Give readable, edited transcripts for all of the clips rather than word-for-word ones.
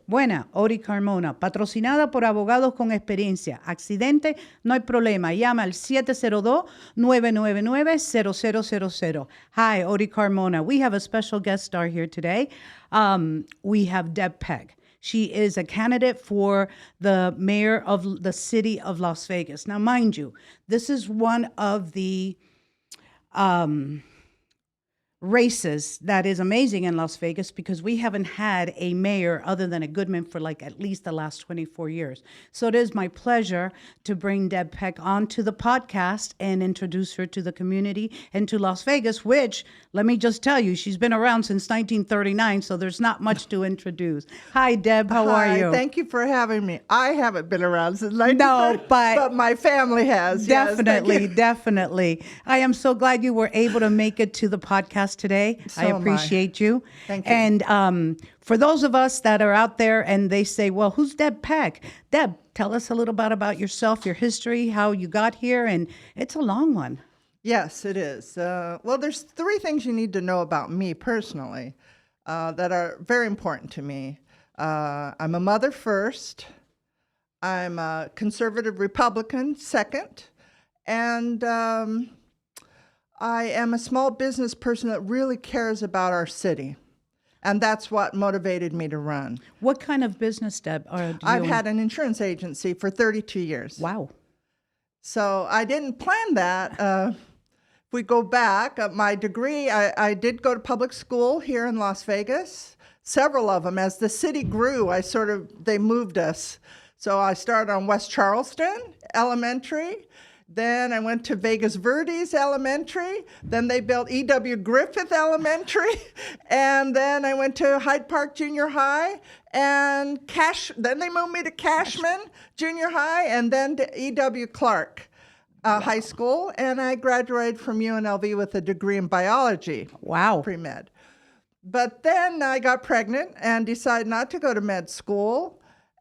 Buena, Ori Carmona, patrocinada por abogados con experiencia. Accidente, no hay problema. Llama al 702-999-0000. Hi, Ori Carmona. We have a special guest star here today. We have Deb Peck. She is a candidate for the mayor of the city of Las Vegas. Now, mind you, this is one of the races that is amazing in Las Vegas because we haven't had a mayor other than a Goodman for like at least the last 24 years. So it is my pleasure to bring Deb Peck onto the podcast and introduce her to the community and to Las Vegas, which, let me just tell you, she's been around since 1939, so there's not much to introduce. Hi, Deb, how are you? Thank you for having me. I haven't been around since 1939, but my family has. Definitely, yes, definitely. I am so glad you were able to make it to the podcast today. So I appreciate you. Thank you. And for those of us that are out there and they say, well, who's Deb Peck? Deb, tell us a little bit about yourself, your history, how you got here, and it's a long one. Yes, it is. Well, there's three things you need to know about me personally that are very important to me. I'm a mother first. I'm a conservative Republican second. And I am a small business person that really cares about our city. And that's what motivated me to run. What kind of business, Deb? I've had an insurance agency for 32 years. Wow. So I didn't plan that. If we go back, my degree, I did go to public school here in Las Vegas, several of them. As the city grew, they moved us. So I started on West Charleston Elementary. Then I went to Vegas Verdes Elementary. Then they built E.W. Griffith Elementary. And then I went to Hyde Park Junior High. And then they moved me to Cashman Junior High and then to E.W. Clark High School. And I graduated from UNLV with a degree in biology. Wow. Pre-med. But then I got pregnant and decided not to go to med school.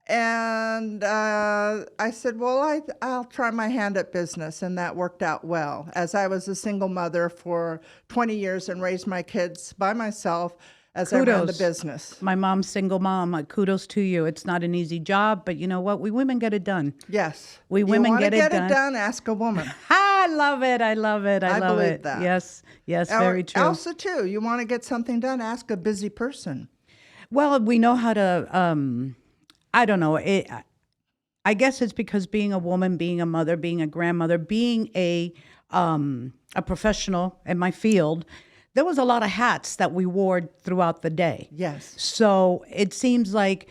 And I said, well, I'll try my hand at business, and that worked out well. As I was a single mother for 20 years and raised my kids by myself as I ran the business. My mom's single mom. Kudos to you. It's not an easy job, but you know what? We women get it done. Yes. We women get it done. You want to get it done, ask a woman. I love it. I love it. I love believe it. that. Yes, very true. Also, too, you want to get something done, ask a busy person. Well, we know how to... I don't know. I guess it's because being a woman, being a mother, being a grandmother, being a professional in my field, there was a lot of hats that we wore throughout the day. Yes. So it seems like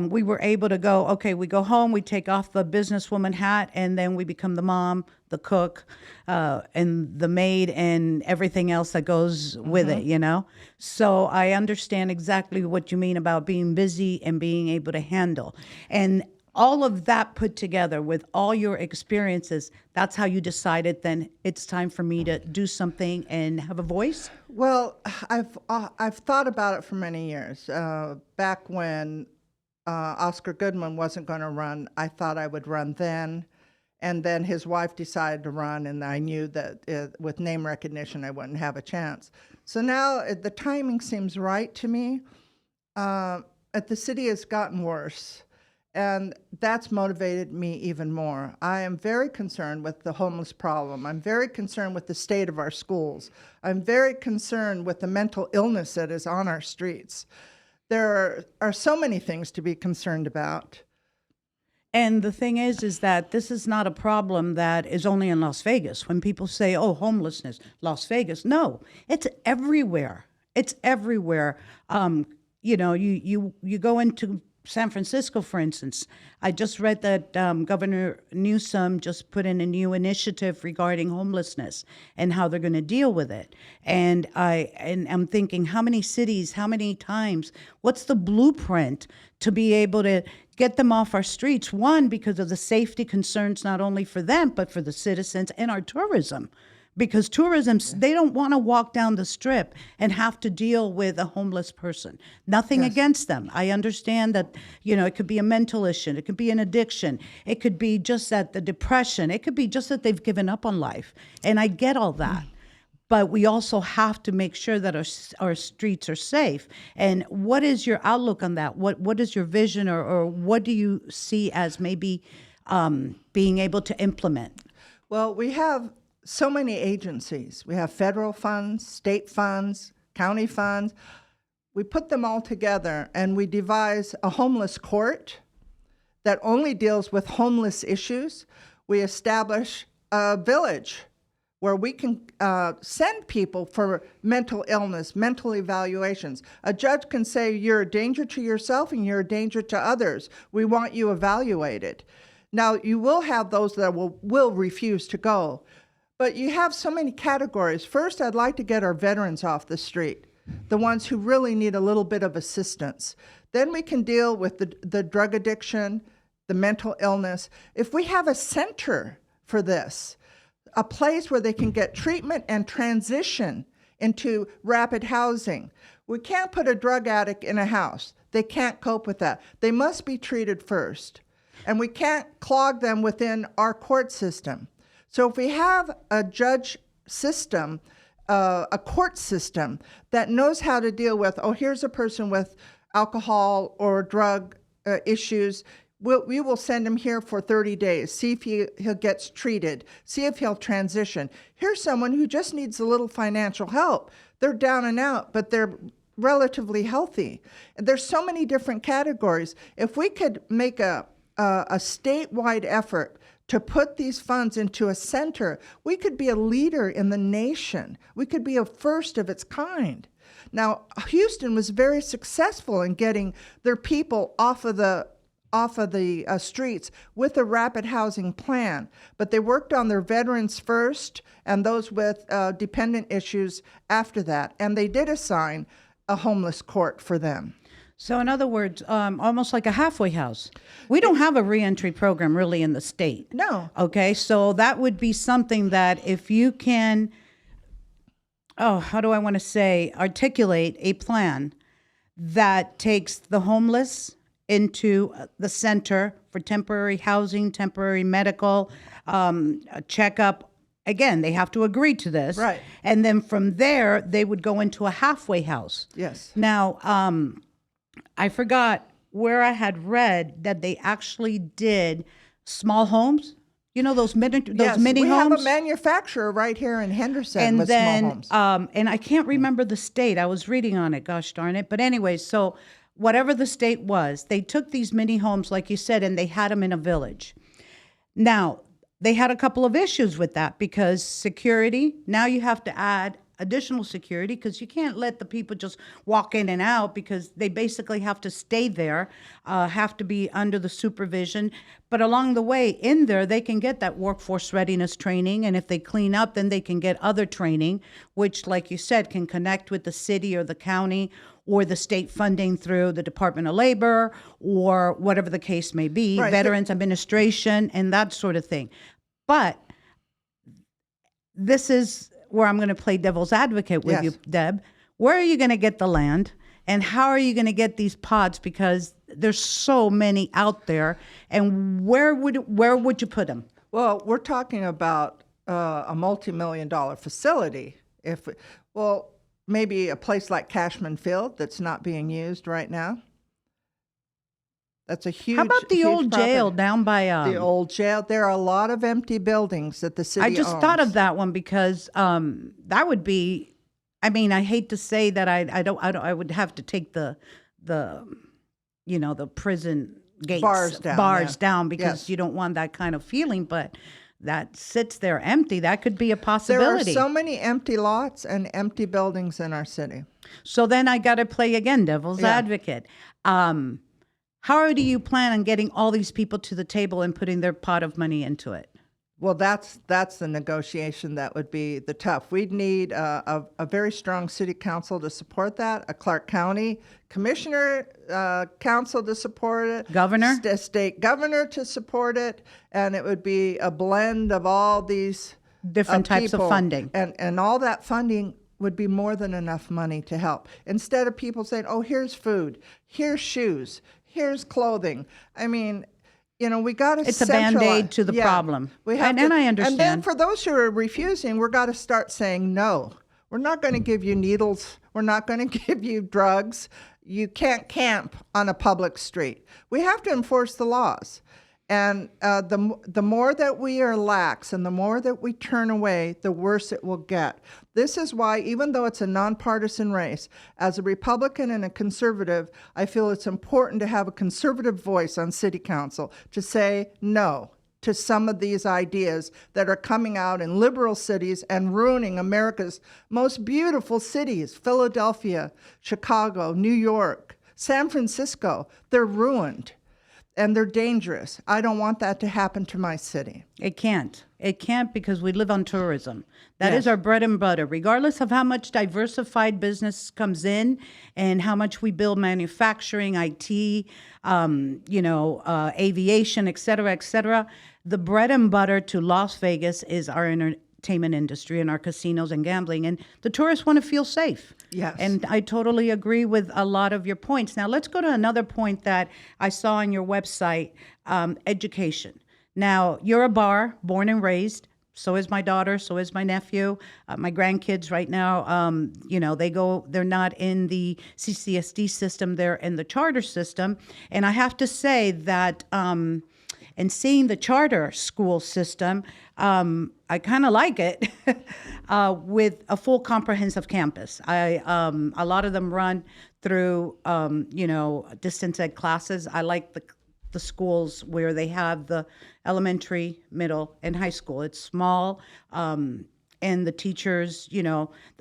we were able to go, okay, we go home, we take off the businesswoman hat, and then we become the mom, the cook, and the maid, and everything else that goes with it, you know? So I understand exactly what you mean about being busy and being able to handle. And all of that put together with all your experiences, that's how you decided then it's time for me to do something and have a voice? Well, I've thought about it for many years. Back when Oscar Goodman wasn't going to run, I thought I would run then. And then his wife decided to run, and I knew that with name recognition, I wouldn't have a chance. So now the timing seems right to me. The city has gotten worse. And that's motivated me even more. I am very concerned with the homeless problem. I'm very concerned with the state of our schools. I'm very concerned with the mental illness that is on our streets. There are so many things to be concerned about. And the thing is that this is not a problem that is only in Las Vegas. When people say, oh, homelessness, Las Vegas. No, it's everywhere. It's everywhere. You know, you go into San Francisco, for instance. I just read that Governor Newsom just put in a new initiative regarding homelessness and how they're going to deal with it. And I'm thinking, how many cities, how many times, what's the blueprint to be able to get them off our streets? One, because of the safety concerns, not only for them, but for the citizens and our tourism. Because tourism, they don't want to walk down the strip and have to deal with a homeless person. Nothing against them. I understand that, you know, it could be a mental issue. It could be an addiction. It could be just that the depression. It could be just that they've given up on life. And I get all that. but we also have to make sure that our streets are safe. And what is your outlook on that? What is your vision, or what do you see as maybe being able to implement? Well, we have so many agencies. We have federal funds, state funds, county funds. We put them all together and we devise a homeless court that only deals with homeless issues. We establish a village where we can send people for mental illness, mental evaluations. A judge can say, you're a danger to yourself and you're a danger to others. We want you evaluated. Now, you will have those that will refuse to go, but you have so many categories. First, I'd like to get our veterans off the street, the ones who really need a little bit of assistance. Then we can deal with the drug addiction, the mental illness. If we have a center for this, a place where they can get treatment and transition into rapid housing. We can't put a drug addict in a house. They can't cope with that. They must be treated first. And we can't clog them within our court system. So if we have a judge system, a court system that knows how to deal with, oh, here's a person with alcohol or drug issues, we will send him here for 30 days, see if he gets treated, see if he'll transition. Here's someone who just needs a little financial help. They're down and out, but they're relatively healthy. And there's so many different categories. If we could make a statewide effort to put these funds into a center, we could be a leader in the nation. We could be a first of its kind. Now, Houston was very successful in getting their people off of the streets with a rapid housing plan, but they worked on their veterans first and those with dependent issues after that, and they did assign a homeless court for them. So in other words, almost like a halfway house. We don't have a reentry program really in the state. No. Okay, so that would be something that if you can, how do I want to say, articulate a plan that takes the homeless into the center for temporary housing, temporary medical, a checkup. Again, they have to agree to this. Right. And then from there, they would go into a halfway house. Yes. Now, I forgot where I had read that they actually did small homes. You know, those mini homes? We have a manufacturer right here in Henderson and with then, small homes. And I can't remember the state. I was reading on it, gosh darn it. But anyway, so whatever the state was, they took these mini homes, like you said, and they had them in a village. Now, they had a couple of issues with that because security, now you have to add additional security because you can't let the people just walk in and out because they basically have to stay there, have to be under the supervision. But along the way in there, they can get that workforce readiness training. And if they clean up, then they can get other training, which, like you said, can connect with the city or the county or the state funding through the Department of Labor or whatever the case may be, Right. Veterans Administration and that sort of thing. But this is where I'm going to play devil's advocate with Yes. you, Deb. Where are you going to get the land? And how are you going to get these pods? Because there's so many out there. And where would you put them? Well, we're talking about a multi-million-dollar facility. Maybe a place like Cashman Field that's not being used right now. That's a huge. How about the huge old jail property. down by? The old jail. There are a lot of empty buildings that the city I just owns. thought of that one because that would be. I mean, I hate to say that I would have to take the prison gates bars down because Yes. you don't want that kind of feeling, but that sits there empty. That could be a There are possibility. so many empty lots and empty buildings in our city. So then I got to play again, devil's Yeah. advocate. How do you plan on getting all these people to the table and putting their pot of money into it? Well, that's the negotiation that would be the tough. We'd need a very strong city council to support that, a Clark County commissioner council to support it, Governor? State governor to support it, and it would be a blend of all these Different types of people. funding. And all that funding would be more than enough money to help. Instead of people saying, oh, here's food, here's shoes, here's clothing. I mean, we got to It's a Band-Aid to the problem. We have And I And then understand. for those who are refusing, we're got to start saying no. We're not going to give you needles. We're not going to give you drugs. You can't camp on a public street. We have to enforce the laws. And the more that we are lax and the more that we turn away, the worse it will get. This is why, even though it's a nonpartisan race, as a Republican and a conservative, I feel it's important to have a conservative voice on city council to say no to some of these ideas that are coming out in liberal cities and ruining America's most beautiful cities: Philadelphia, Chicago, New York, San Francisco. They're ruined. And they're dangerous. I don't want that to happen to my city. It can't. It can't, because we live on tourism. That Yes. is our bread and butter. Regardless of how much diversified business comes in and how much we build manufacturing, IT, aviation, et cetera, the bread and butter to Las Vegas is our entertainment industry and our casinos and gambling. And the tourists want to feel safe. Yes. And I totally agree with a lot of your points. Now, let's go to another point that I saw on your website, education. Now, you're a bar, born and raised. So is my daughter. So is my nephew. My grandkids right now, they're not in the CCSD system. They're in the charter system. And I have to say that and seeing the charter school system, I kind of like it with a full comprehensive campus. A lot of them run through, distance ed classes. I like the schools where they have the elementary, middle, and high school. It's small, and the teachers,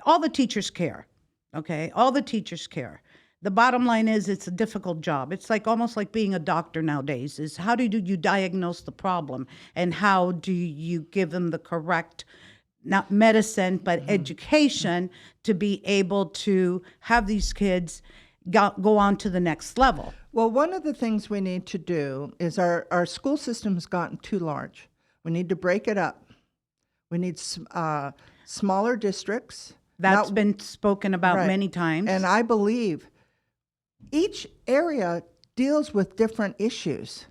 all the teachers care. Okay, all the teachers care. The bottom line is, it's a difficult job. It's almost like being a doctor nowadays. Is how do you diagnose the problem, and how do you give them the correct, not medicine, but education to be able to have these kids go on to the next level? Well, one of the things we need to do is our school system has gotten too large. We need to break it up. We need smaller districts. That's been spoken about Right. many times. And I believe each area deals with different issues.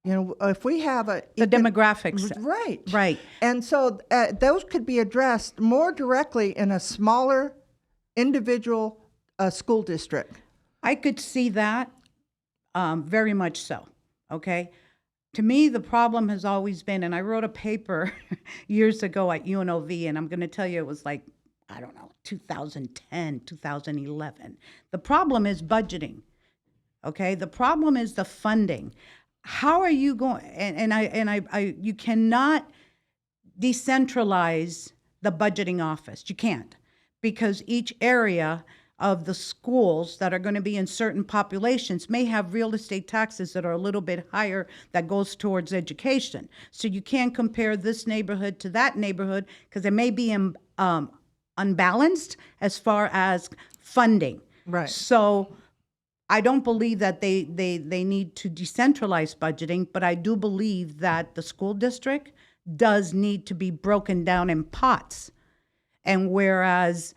If we have the demographics. Right. Right. And so those could be addressed more directly in a smaller individual school district. I could see that, very much so. Okay. To me, the problem has always been, and I wrote a paper years ago at UNLV, and I'm going to tell you, it was 2010, 2011. The problem is budgeting. Okay. The problem is the funding. How are you going? You cannot decentralize the budgeting office. You can't, because each area of the schools that are going to be in certain populations may have real estate taxes that are a little bit higher that goes towards education. So you can't compare this neighborhood to that neighborhood, because it may be unbalanced as far as funding. Right. So I don't believe that they need to decentralize budgeting, but I do believe that the school district does need to be broken down in pots. And whereas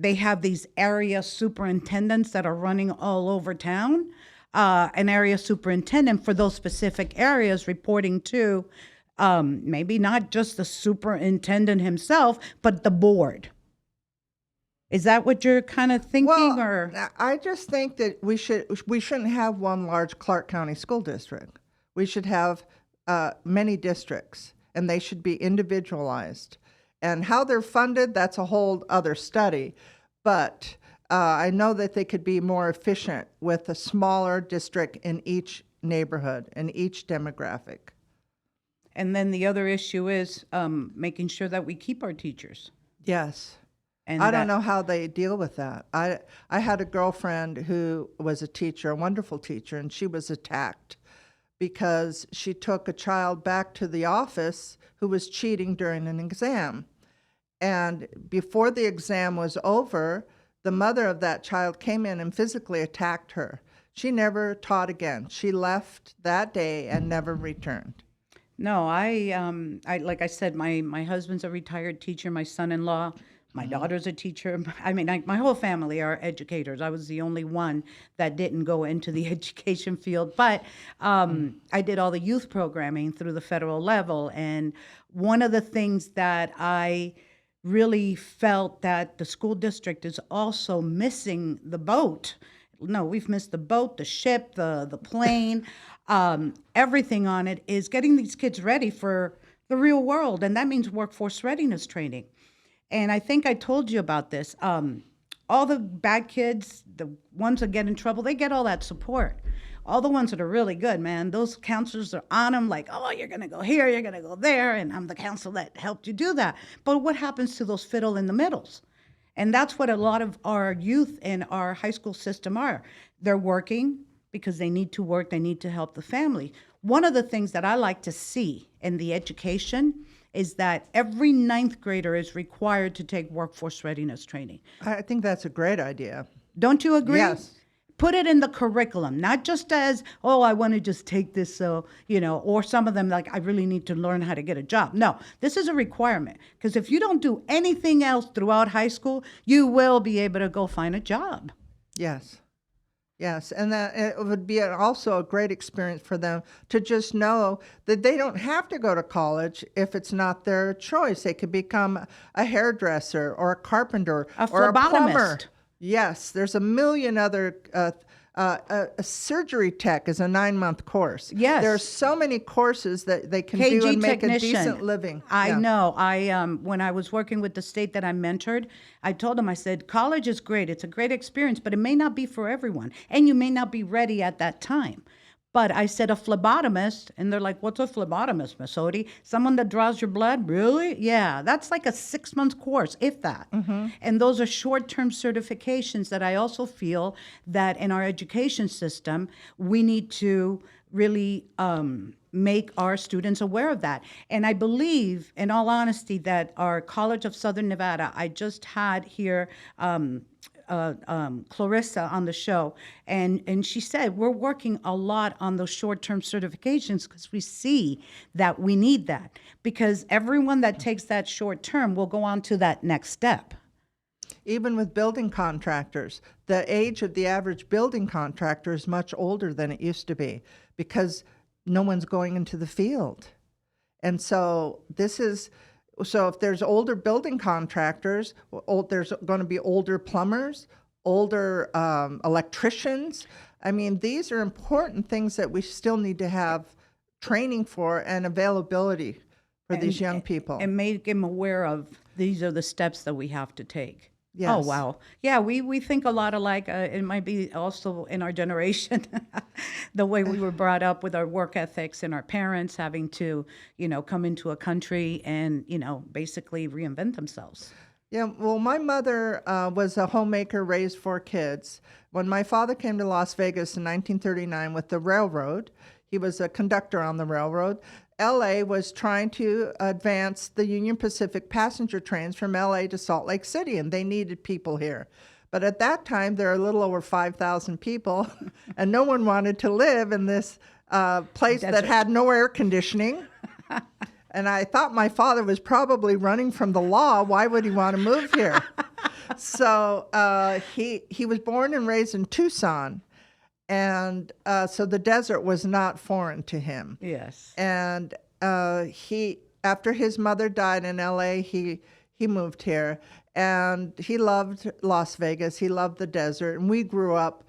they have these area superintendents that are running all over town, an area superintendent for those specific areas reporting to maybe not just the superintendent himself, but the board. Is that what you're kind of thinking? Well, or I just think that we shouldn't have one large Clark County school district. We should have many districts, and they should be individualized. And how they're funded, that's a whole other study. But I know that they could be more efficient with a smaller district in each neighborhood, in each demographic. And then the other issue is making sure that we keep our teachers. Yes. And I don't know how they deal with that. I had a girlfriend who was a teacher, a wonderful teacher, and she was attacked because she took a child back to the office who was cheating during an exam. And before the exam was over, the mother of that child came in and physically attacked her. She never taught again. She left that day and never returned. No, I like I said, my husband's a retired teacher. My son-in-law, My daughter's a teacher. I mean, my whole family are educators. I was the only one that didn't go into the education field. But I did all the youth programming through the federal level. And one of the things that I really felt that the school district is also missing the boat. No, we've missed the boat, the ship, the plane, everything on it is getting these kids ready for the real world. And that means workforce readiness training. And I think I told you about this. All the bad kids, the ones that get in trouble, they get all that support. All the ones that are really good, man, those counselors are on them like, oh, you're going to go here, you're going to go there, and I'm the counselor that helped you do that. But what happens to those fiddle in the middles? And that's what a lot of our youth in our high school system are. They're working because they need to work, they need to help the family. One of the things that I like to see in the education is that every ninth grader is required to take workforce readiness training. I think that's a great idea. Don't you agree? Yes. Put it in the curriculum, not just as, oh, I want to just take this, so, or some of them like, I really need to learn how to get a job. No, this is a requirement, because if you don't do anything else throughout high school, you will be able to go find a job. Yes. Yes, and that it would be also a great experience for them to just know that they don't have to go to college if it's not their choice. They could become a hairdresser or a carpenter or a plumber. Yes, there's a million other. A surgery tech is a 9-month course. Yes, there are so many courses that they can do and make a decent living. I know. When I was working with the state that I mentored, I told them, I said, college is great. It's a great experience, but it may not be for everyone, and you may not be ready at that time. But I said, a phlebotomist, and they're like, what's a phlebotomist, Miss Odie? Someone that draws your blood? Really? Yeah, that's like a 6-month course, if that. Mm-hmm. And those are short-term certifications that I also feel that in our education system, we need to really make our students aware of that. And I believe, in all honesty, that our College of Southern Nevada, I just had here Clarissa on the show, and she said we're working a lot on those short-term certifications because we see that we need that, because everyone that takes that short-term will go on to that next step. Even with building contractors, the age of the average building contractor is much older than it used to be because no one's going into the field. And so if there's older building contractors, there's going to be older plumbers, older electricians. I mean, these are important things that we still need to have training for and availability for these young people. And make them aware of these are the steps that we have to take. Yes. Oh, wow. Yeah, we think a lot alike. It might be also in our generation, the way we were brought up with our work ethics and our parents having to, come into a country and, basically reinvent themselves. Yeah, well, my mother was a homemaker, raised 4 kids. When my father came to Las Vegas in 1939 with the railroad, he was a conductor on the railroad. LA was trying to advance the Union Pacific passenger trains from LA to Salt Lake City, and they needed people here. But at that time, there are a little over 5,000 people, and no one wanted to live in this place that had no air conditioning. And I thought my father was probably running from the law. Why would he want to move here? So he was born and raised in Tucson. And so the desert was not foreign to him. Yes. And after his mother died in LA, he moved here. And he loved Las Vegas. He loved the desert. And we grew up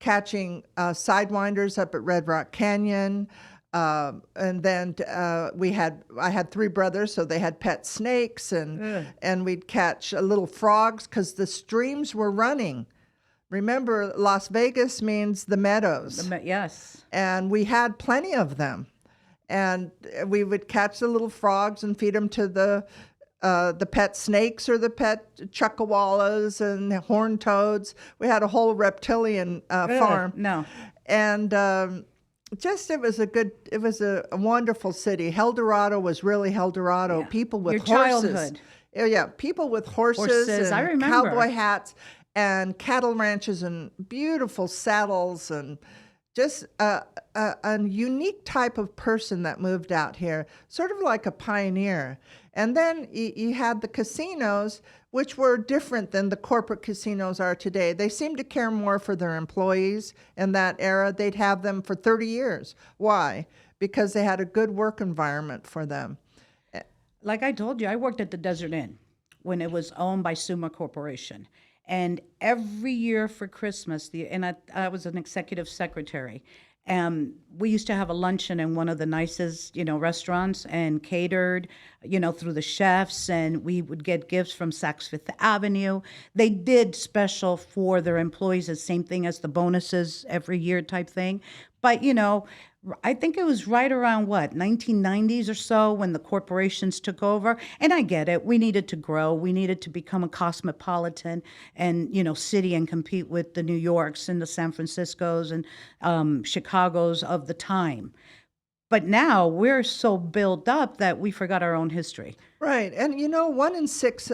catching sidewinders up at Red Rock Canyon. And then I had 3 brothers, so they had pet snakes. And we'd catch little frogs because the streams were running. Remember, Las Vegas means the meadows. Yes. And we had plenty of them. And we would catch the little frogs and feed them to the pet snakes or the pet chuckawallas and horned toads. We had a whole reptilian farm. No. And it was a wonderful city. Eldorado was really Eldorado. Yeah. People with horses. Childhood. Yeah, people with horses and I remember. Cowboy hats. And cattle ranches and beautiful saddles and just a unique type of person that moved out here, sort of like a pioneer. And then you had the casinos, which were different than the corporate casinos are today. They seem to care more for their employees in that era. They'd have them for 30 years. Why? Because they had a good work environment for them. Like I told you, I worked at the Desert Inn when it was owned by Suma Corporation. And every year for Christmas, I was an executive secretary. We used to have a luncheon in one of the nicest, restaurants and catered, through the chefs, and we would get gifts from Saks Fifth Avenue. They did special for their employees, the same thing as the bonuses every year type thing. But, I think it was right around 1990s or so when the corporations took over. And I get it. We needed to grow. We needed to become a cosmopolitan and, city and compete with the New Yorks and the San Franciscos and Chicagos of the time. But now we're so built up that we forgot our own history. Right. And 1 in 6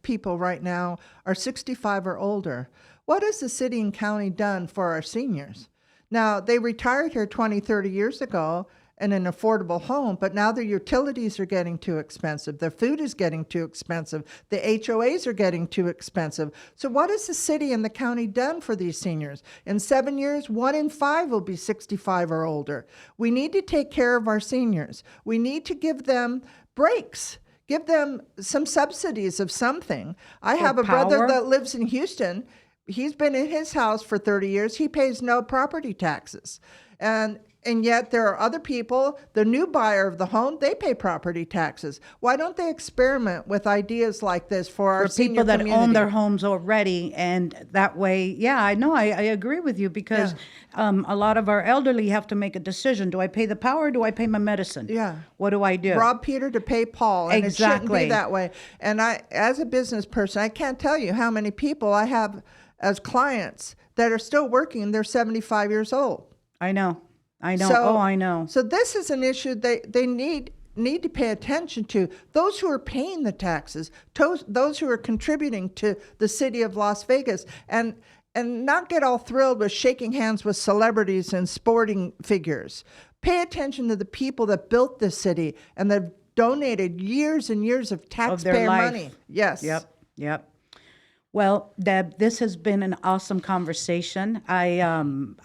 people right now are 65 or older. What has the city and county done for our seniors? Now, they retired here 20, 30 years ago in an affordable home, but now their utilities are getting too expensive. Their food is getting too expensive. The HOAs are getting too expensive. So what has the city and the county done for these seniors? In 7 years, 1 in 5 will be 65 or older. We need to take care of our seniors. We need to give them breaks. Give them some subsidies of something. I have a brother that lives in Houston. He's been in his house for 30 years. He pays no property taxes. And yet there are other people, the new buyer of the home, they pay property taxes. Why don't they experiment with ideas like this for our senior people that community? own their homes already? And that way, I know, I agree with you because a lot of our elderly have to make a decision. Do I pay the power or do I pay my medicine? Yeah. What do I do? Rob Peter to pay Paul. And It shouldn't be that way. And I, as a business person, I can't tell you how many people I have as clients that are still working and they're 75 years old. I know. So, I know. So this is an issue they need to pay attention to. Those who are paying the taxes, those who are contributing to the city of Las Vegas, and not get all thrilled with shaking hands with celebrities and sporting figures. Pay attention to the people that built this city and that donated years and years of taxpayer money. Yes. Yep. Well, Deb, this has been an awesome conversation. I'm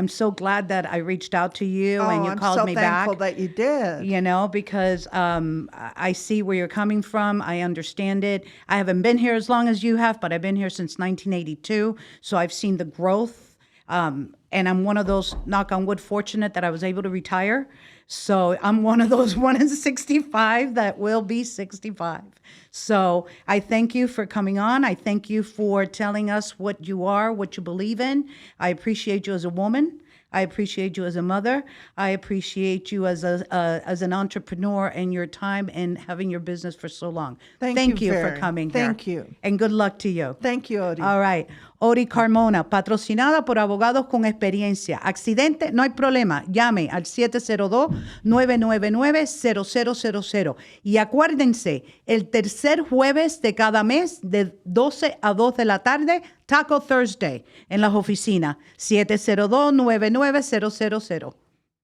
so glad that I reached out to you and you called me back. I'm so thankful that you did. Because I see where you're coming from. I understand it. I haven't been here as long as you have, but I've been here since 1982. So I've seen the growth. And I'm one of those, knock on wood, fortunate that I was able to retire. So I'm one of those 1 in 65 that will be 65. So I thank you for coming on. I thank you for telling us what you are, what you believe in. I appreciate you as a woman. I appreciate you as a mother. I appreciate you as an entrepreneur and your time and having your business for so long. Thank you for coming here. Thank you. And good luck to you. Thank you, Ori. All right. Ori Carmona, patrocinada por abogados con experiencia. Accidente, no hay problema. Llame al 702-999-0000. Y acuérdense, el tercer jueves de cada mes, de 12 a 2 de la tarde, Taco Thursday, en las oficinas. 702-999-0000.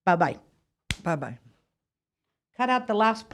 Bye-bye. Bye-bye. Cut out the last part.